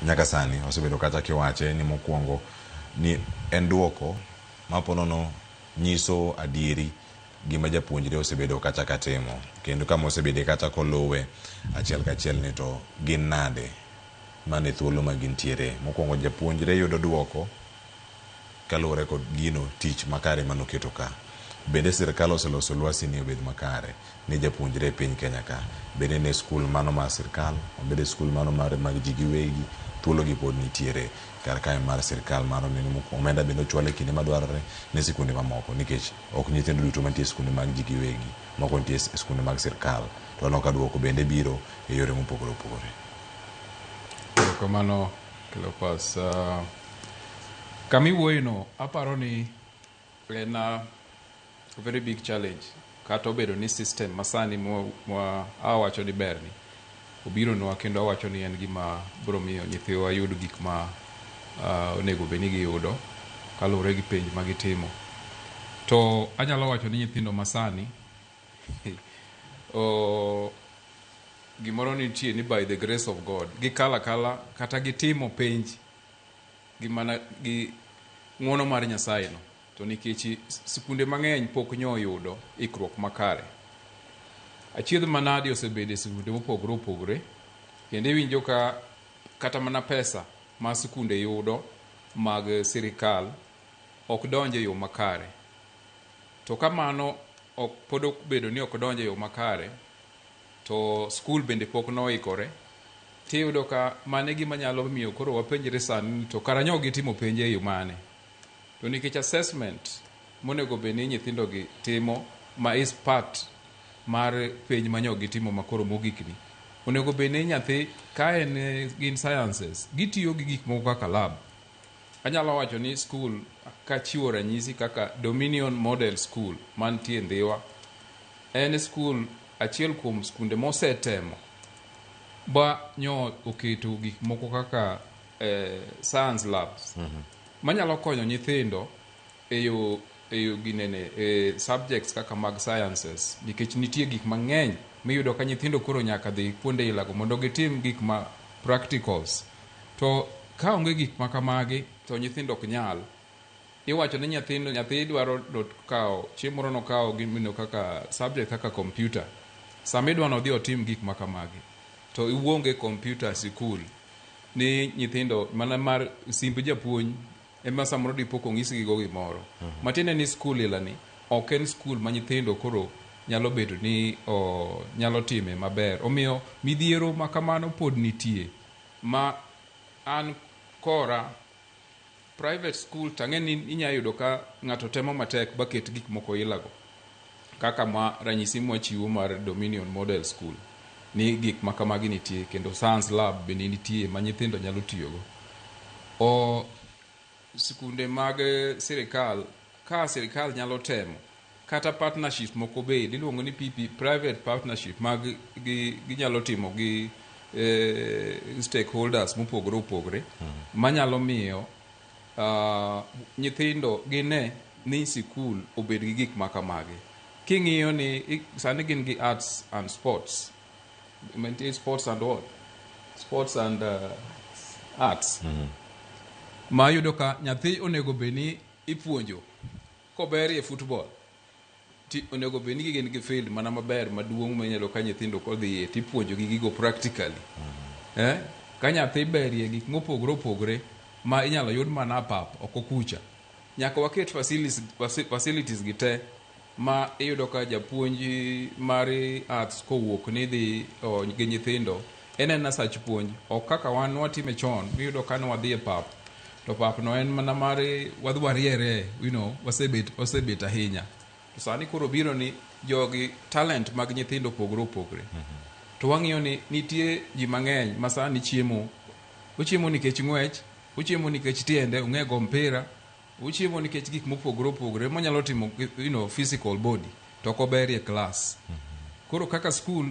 nyaka sani osebedo kata kiwache ni mokwongo ni en duoko maponono nyiso adieri gima japuonjre osebedo kacha katimo, kendo kama osebede kacha koluwe achiel kachiel ni to gin nade mane thuolo ma gintiere. Mokwongo japuonjre yudo duoko kaluwore kod gino tich makare manoketo ka. Bende sirkal oseloso lwasi ni obed makare ni japuonjre piny Kenya ka, bende ne skul mano mar sirkal, bende skul mano mag ji giwegi, thuolo gi pod nitiere kar kae mar sirkal mano ni omenda bende ochwal e kinde madwarore ne sikunde mamoko, nikech ok nyithindo duto mantie sikunde mag ji giwegi, moko nitie sikunde mag sirkal, to aneno ka duoko bende biro e yore mopogore opogore. Kamano Cleopas, kami wuoyino aparo ni en a very big challenge kata obedo ni system masani awacho ni ber ni obiro nwa, kendo awacho ni en gima biro miyo nyithiwa yud gik ma onego bed ni giyudo kaluwore gi penj ma gitimo. To anyalo wacho ni nyithindo masani gimoro nitie ni by the grace of God gikala kala kata gitimo penj gi ng'wono mar Nyasaye no, to nikech sikunde mang'eny pok nyoyudo ikruok makare. Achiedh manadi osebedo e sikunde mopogore opogore, kendo iwinjo ka kata mana pesa ma sikunde yudo mag sirikal ok donje yo makare. To kamano pod obedo ni ok donje yo makare, to skul bende pok noikore, tiyudo ka mane gima nyalo miyo koro wapenjre sani to karanyo gitimo penje e yo mane. To nikech assessment monego bed ni nyithindo gi timo ma is part mar penj manyo gitimo makoro mogikni, onego bed ni nyathi ka en gin sciences gitiyo gi gik moko kaka lab. Anyalo wacho ni skul kachiwo ranyisi kaka Dominion Model School mantie Ndhiwa en skul achiel kuom skunde mosetemo ba nyo oketo gik moko kaka science labs manyalo konyo nyithindo e subjects kaka mag sciences, nikech nitie gik mang'eny miyudo ka nyithindo koro nyaka dhi kuonde ilago mondo gitim gik ma practicals. To ka onge gik makamagi to nyithindo ok nyal. Iwacho ni nyathi dwaro kawo chieng' moro nokawo gimino kaka subject kaka computer, sama idwano dhi otim gik makamagi to iwuonge computer sikul ni nyithindo mana mar simb japuonj ema samoro dipoko ng'isgi go gimoro. Matiende ni skul ilani ok en skul ma nyithindo koro nyalo bedo ni nyalo time maber. Omiyo midhiero makamano pod nitie ma an kora private school tang'e ni inya yudo ka ng'ato temo matek baket gik moko ilago kaka ma ranyisi mwachiwo mar Dominion Model School ni gik makamagi nitie, kendo science lab bende nitie ma nyithindo nyalo tiyogo. Sikunde mag sirikal, ka sirikal nyalo temo kata partnership moko bed iluongo ni private partnership mag ginyalo timo gi stakeholders mopogore opogore manyalo miyo nyithindo gine ni sikul obed gi gik makamagi. King'iyo ni sani gin gi arts and sports, sports and what? Sports and arts. Ma yudo ka nyathi onego bed ni ipuonjo koberie football, ti onego bed ni gin gi field mana maber maduong' manyalo ka nyithindo kodhiye tipuonjo gi gigo practically. Ka nyathi berie gik mopogore opogore ma inyalo yud mana pap oko kucha, nyaka waket facilities gi te ma iyudo ka japuonj mar arts kowuok ni dhi gi nyithindo en sach puonj, ok kaka wan watime chon miyudo ka nwadhi e pap to pap no en mana mar wadwariere, wasebet ahinya. To sani koro biro ni jogi talent mag nyithindo pogore opogore. To wang'iyo ni nitie ji mang'eny ma sani ochiemo nikech ng'wech, ochiemo nikech tiende, ong'e go mpira, ochiemo nikech gik mopogore opogore monyalo timo physical body to koberie class. Koro kaka school